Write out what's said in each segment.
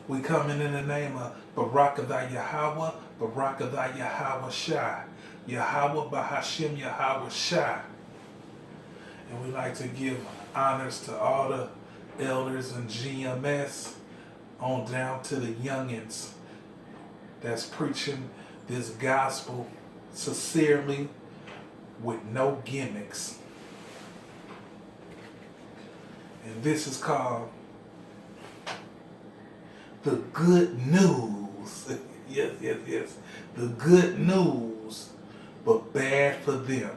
We coming in the name of Barakatha Yahweh, Barakatha Yahweh Shai, Yahweh Bahashim Yahweh Shai. And we like to give honors to all the elders and GMS on down to the youngins that's preaching this gospel sincerely with no gimmicks. And this is called the good news. Yes. The good news, but bad for them.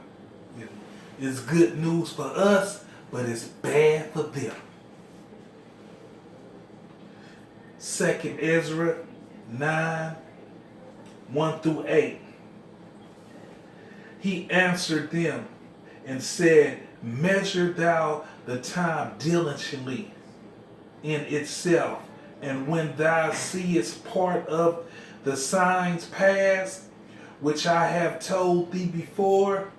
It's good news for us, but it's bad for them. 2nd Ezra 9, 1 through 8. He answered them and said, measure thou the time diligently in itself, and when thou seest part of the signs past, which I have told thee before,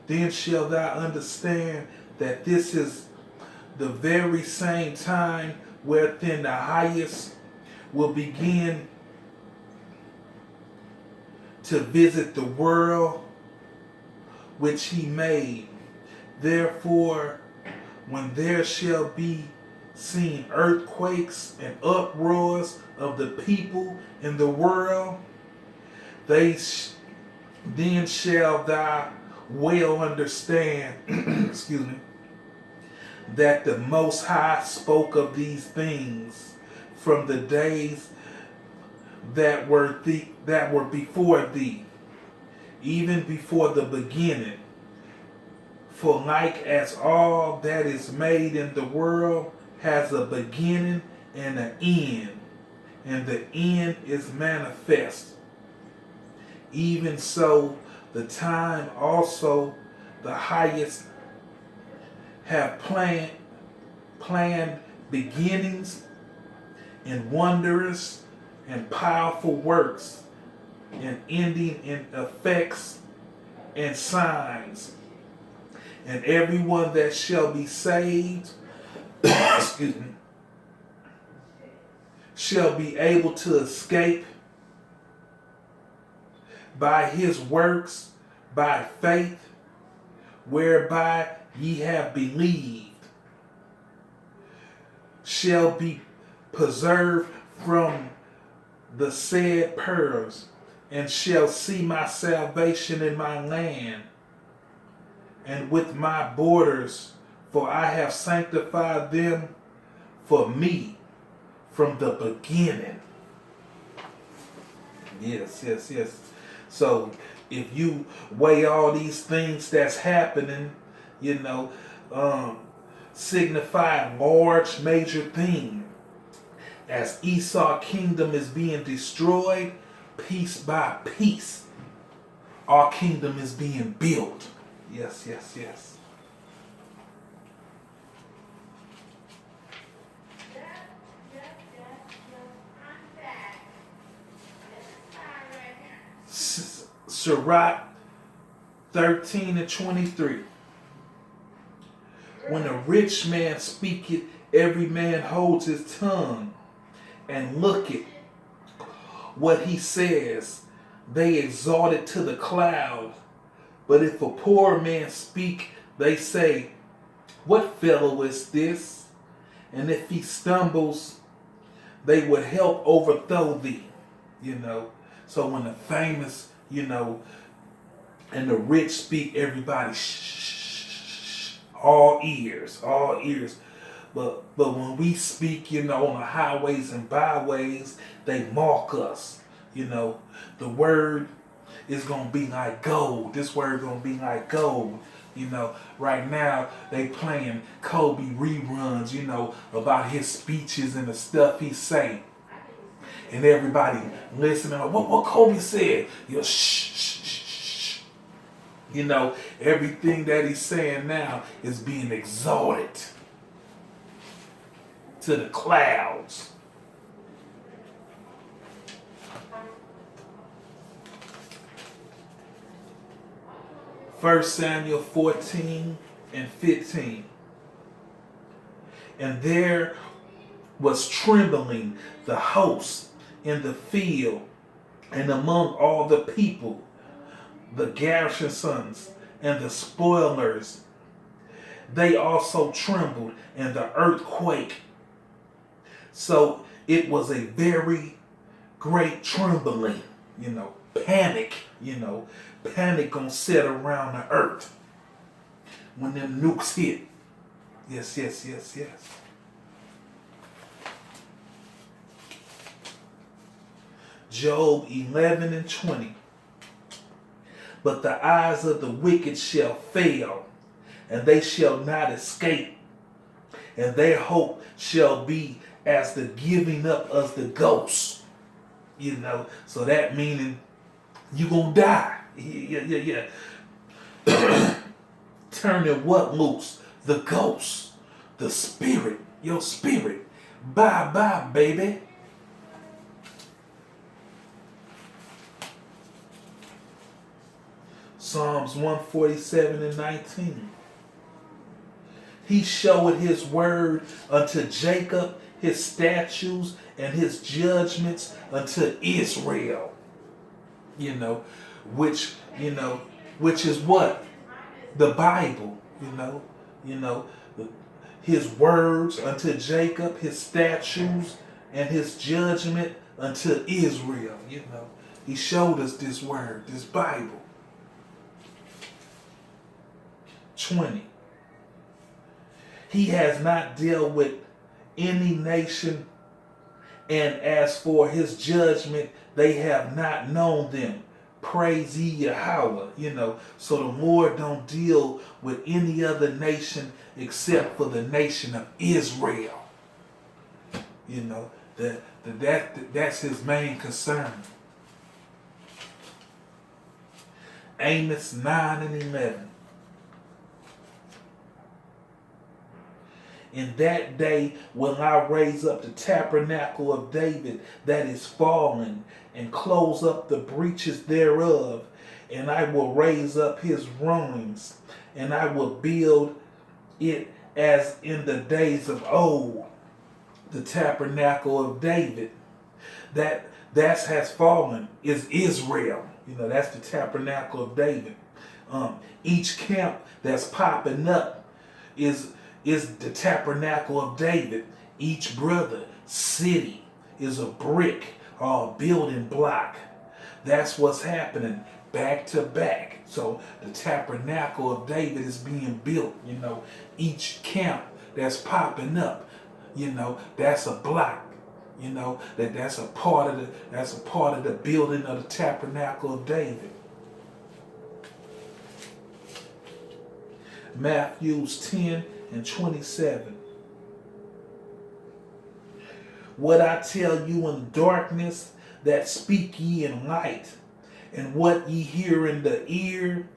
then shalt thou understand that this is the very same time wherein the highest will begin to visit the world which he made. Therefore, when there shall be seen earthquakes and uproars of the people in the world, then shall thou well understand excuse me, that the Most High spoke of these things from the days that were before thee, even before the beginning. For like as all that is made in the world has a beginning and an end, and the end is manifest, even so the time also the highest have planned beginnings and wondrous and powerful works, and ending in effects and signs. And everyone that shall be saved excuse me, shall be able to escape by his works, by faith, whereby ye have believed, shall be preserved from the said pearls, and shall see my salvation in my land, and with my borders, for I have sanctified them for me from the beginning. Yes. So if you weigh all these things that's happening, signify large major thing. As Esau's kingdom is being destroyed, piece by piece, our kingdom is being built. Yes. Sirach 13 and 23. When a rich man speaketh, every man holds his tongue, and looketh what he says, they exalt it to the cloud. But if a poor man speak, they say, what fellow is this? And if he stumbles, they would help overthrow thee. So when the famous, and the rich speak, everybody shh, all ears. But when we speak, on the highways and byways, they mock us. The word is going to be like gold. This word going to be like gold. Right now they playing Kobe reruns, about his speeches and the stuff he say. And everybody listening, like, what Kobe said? Shh. Everything that he's saying now is being exalted to the clouds. First Samuel 14 and 15. And there was trembling, the host in the field, and among all the people, the garrisons and the spoilers, they also trembled, and the earthquake. So it was a very great trembling, panic, panic gonna set around the earth when them nukes hit. Yes, yes, yes, yes. Job 11 and 20. But the eyes of the wicked shall fail, and they shall not escape, and their hope shall be as the giving up of the ghost. So that meaning you gonna die. Yeah. Turning what loose? The ghost, the spirit, your spirit. Bye, baby. Psalms 147 and 19. He showed his word unto Jacob, his statutes and his judgments unto Israel. Which is what? The Bible, his words unto Jacob, his statutes and his judgment unto Israel. He showed us this word, this Bible. 20. He has not dealt with any nation, and as for his judgment, they have not known them. Praise ye Yahweh. So the Lord don't deal with any other nation except for the nation of Israel. That's his main concern. Amos 9 and 11. In that day will I raise up the tabernacle of David that is fallen, and close up the breaches thereof, and I will raise up his ruins, and I will build it as in the days of old. The tabernacle of David that has fallen is Israel. That's the tabernacle of David. Each camp that's popping up is the tabernacle of David. Each brother city is a brick or a building block. That's what's happening back to back. So the tabernacle of David is being built. Each camp that's popping up, that's a block. That's a part of the building of the tabernacle of David. Matthew 10 and 27. What I tell you in darkness, that speak ye in light, and what ye hear in the ear,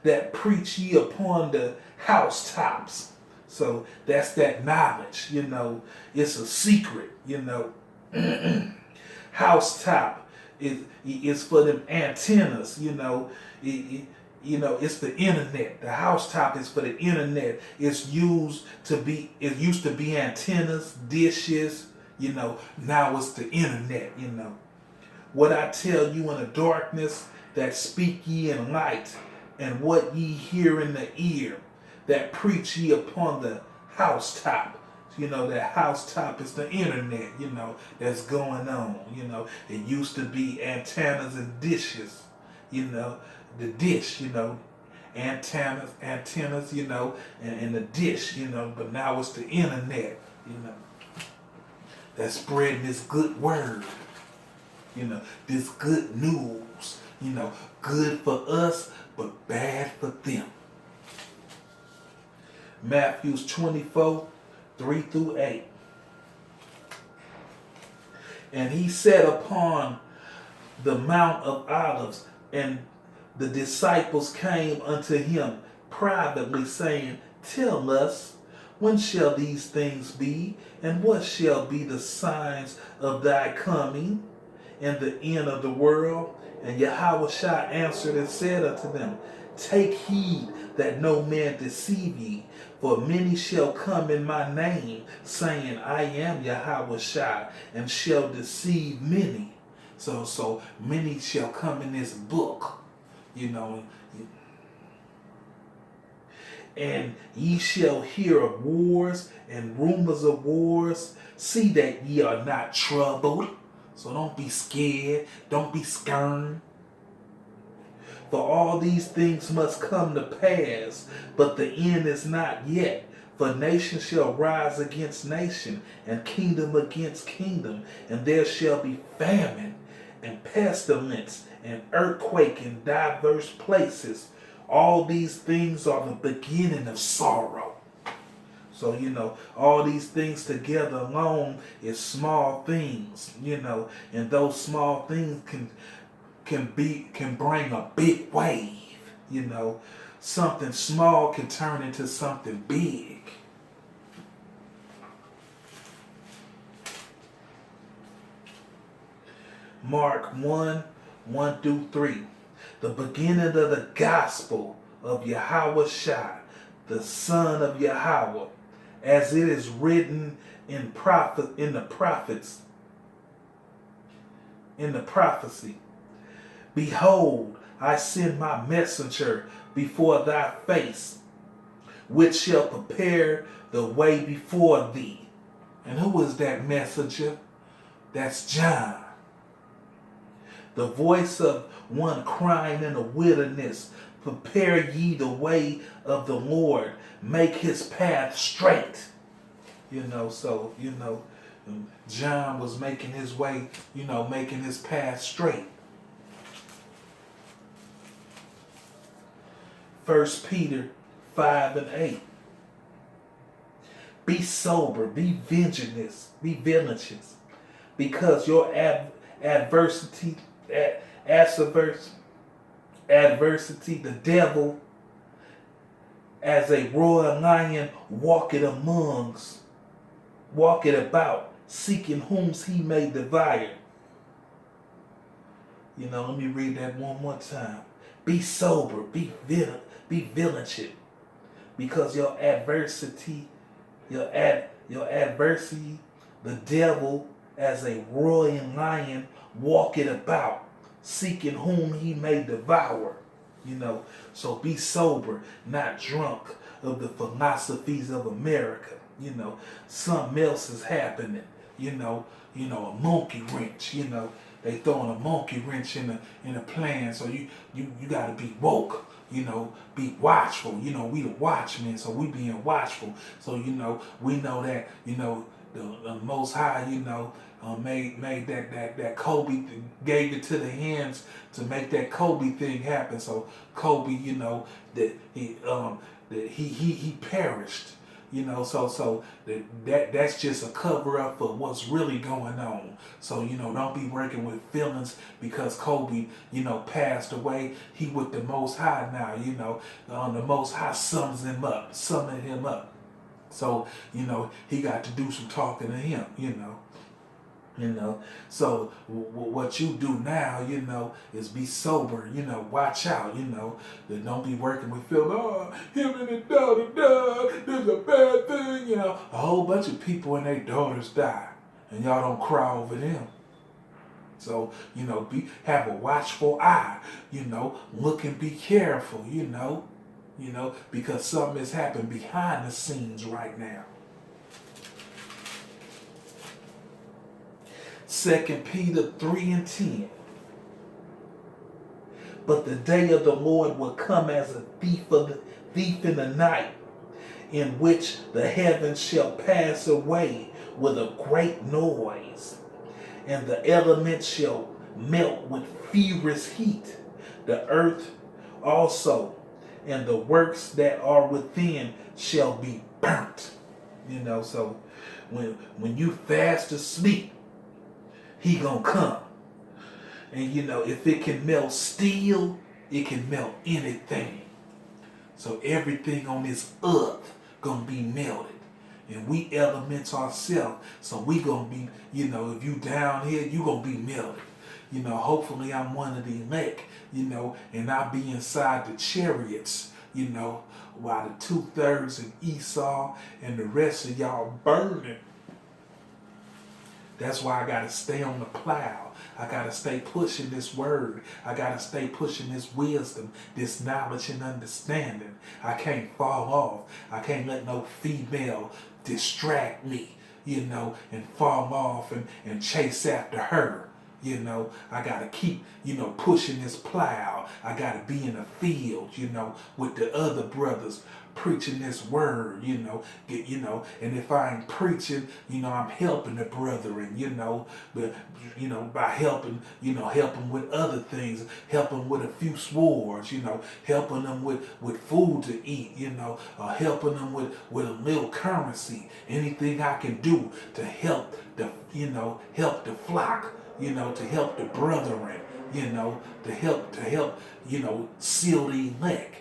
that preach ye upon the housetops. So that's that knowledge, it's a secret, Housetop is for them antennas, it's the internet. The housetop is for the internet. It used to be antennas, dishes, now it's the internet, What I tell you in the darkness, that speak ye in light, and what ye hear in the ear, that preach ye upon the housetop. That housetop is the internet, that's going on. It used to be antennas and dishes, the dish, antennas, and the dish, but now it's the internet, that's spreading this good word, this good news, good for us, but bad for them. Matthew 24, 3 through 8. And he sat upon the Mount of Olives, and the disciples came unto him privately, saying, Tell us, when shall these things be? And what shall be the signs of thy coming and the end of the world? And Yahushua answered and said unto them, Take heed that no man deceive ye. For many shall come in my name, saying, I am Yahweh Shai, and shall deceive many. So many shall come in this book, you know. And ye shall hear of wars and rumors of wars. See that ye are not troubled. So don't be scared. Don't be scared. For all these things must come to pass, but the end is not yet. For nation shall rise against nation, and kingdom against kingdom, and there shall be famine, and pestilence, and earthquake in diverse places. All these things are the beginning of sorrow. So, all these things together alone is small things, and those small things can bring a big wave, Something small can turn into something big. Mark 1:1-3. The beginning of the gospel of Yahweh Shai, the son of Yahweh, as it is written in the prophecy. Behold, I send my messenger before thy face, which shall prepare the way before thee. And who is that messenger? That's John. The voice of one crying in the wilderness, prepare ye the way of the Lord, make his path straight. John was making his way, making his path straight. 1 Peter 5:8. Be sober, be vigilant, because your adversity, the devil, as a roaring lion, walketh about, seeking whom he may devour. Let me read that one more time. Be sober, be vigilant, because your adversity, the devil, as a roaring lion, walketh about, seeking whom he may devour. So be sober, not drunk of the philosophies of America. Something else is happening. A monkey wrench. They throwing a monkey wrench in a plan. So you gotta be woke. Be watchful. We the watchmen, so we being watchful. So we know that the Most High made that Kobe, gave it to the hands to make that Kobe thing happen. So Kobe, that he perished. So that's just a cover up for what's really going on. So don't be working with feelings because Kobe passed away. He with the Most High now. The Most High summoned him up. So he got to do some talking to him. So what you do now, is be sober, watch out, that don't be working with feeling, him and his daughter died, this is a bad thing, a whole bunch of people and their daughters die, and y'all don't cry over them. So, have a watchful eye, look and be careful, because something has happened behind the scenes right now. 2 Peter 3:10. But the day of the Lord will come as a thief in the night, in which the heavens shall pass away with a great noise, and the elements shall melt with furious heat. The earth also and the works that are within shall be burnt. So when you fast asleep, he gonna come. And if it can melt steel, it can melt anything. So everything on this earth gonna be melted. And we elements ourselves. So we gonna be, if you down here, you gonna be melted. hopefully I'm one of the elect, and I'll be inside the chariots, while the 2/3 of Esau and the rest of y'all burning. That's why I got to stay on the plow. I got to stay pushing this word. I got to stay pushing this wisdom, this knowledge and understanding. I can't fall off. I can't let no female distract me, and fall off and chase after her. I got to keep, pushing this plow. I got to be in the field, with the other brothers preaching this word, and if I ain't preaching, I'm helping the brethren, but, by helping with other things, helping with a few swords, helping them with food to eat, helping them with a little currency, anything I can do to help help the flock, to help the brethren, to help, seal the elect.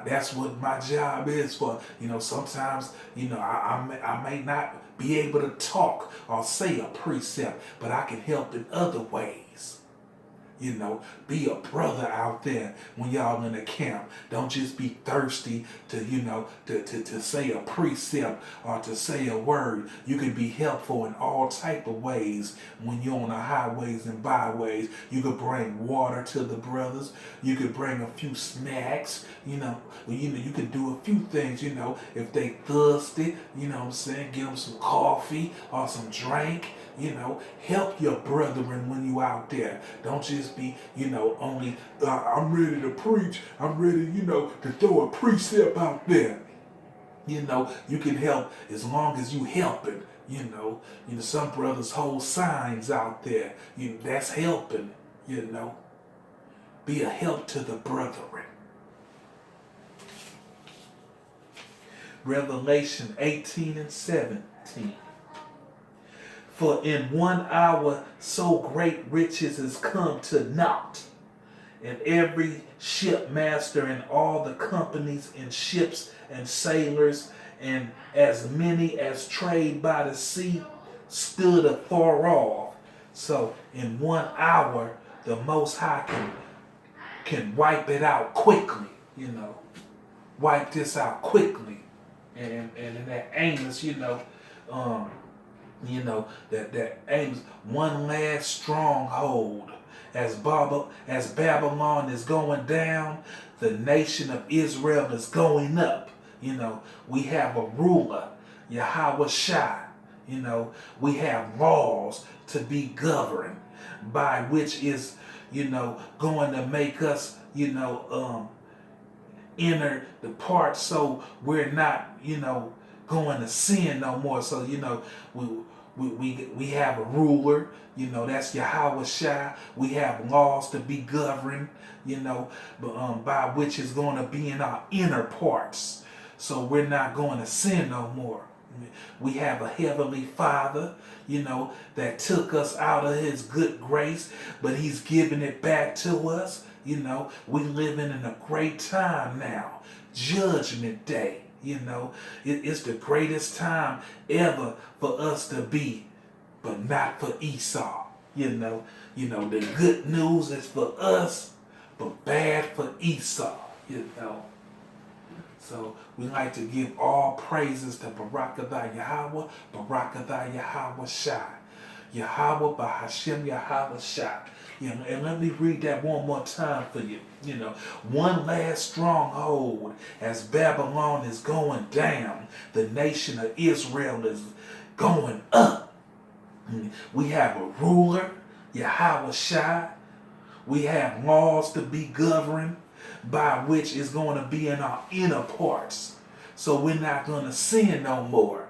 That's what my job is for. Sometimes, I may not be able to talk or say a precept, but I can help in other ways. Be a brother out there when y'all in the camp. Don't just be thirsty to say a precept or to say a word. You can be helpful in all type of ways when you're on the highways and byways. You could bring water to the brothers. You could bring a few snacks. You could do a few things, if they thirsty, what I'm saying, give them some coffee or some drink. Help your brethren when you out there. Don't just be, only, I'm ready to preach. I'm ready, to throw a precept out there. You can help as long as you helping. Some brothers hold signs out there. That's helping, Be a help to the brethren. Revelation 18 and 17. For in 1 hour so great riches is come to naught, and every shipmaster and all the companies in ships and sailors, and as many as trade by the sea, stood afar off. So in 1 hour, the Most High can wipe it out quickly, wipe this out quickly. And in that Amos, that aims one last stronghold. As Babylon is going down, the nation of Israel is going up. We have a ruler, Yahweh Shai. We have laws to be governed by, which is, going to make us, enter the part so we're not, going to sin no more. So, we have a ruler, that's Yahweh Shai. We have laws to be governed, by which is going to be in our inner parts. So we're not going to sin no more. We have a heavenly Father, that took us out of his good grace, but he's giving it back to us. We living in a great time now. Judgment Day. It's the greatest time ever for us to be, but not for Esau. The good news is for us, but bad for Esau. So we like to give all praises to Barakatha Yahweh, Barakatha Yahweh Shai. Yahweh Bahashem Yahweh Shai. And let me read that one more time for you. One last stronghold as Babylon is going down, the nation of Israel is going up. We have a ruler, Yahweh Shai. We have laws to be governed, by which is going to be in our inner parts. So we're not going to sin no more.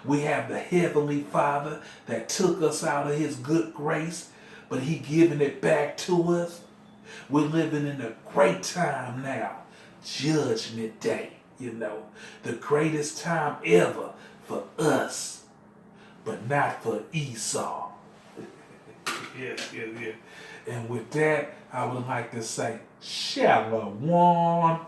We have the Heavenly Father that took us out of his good grace, but he giving it back to us. We're living in a great time now. Judgment Day, the greatest time ever for us, but not for Esau. Yeah. And with that, I would like to say, Shalom.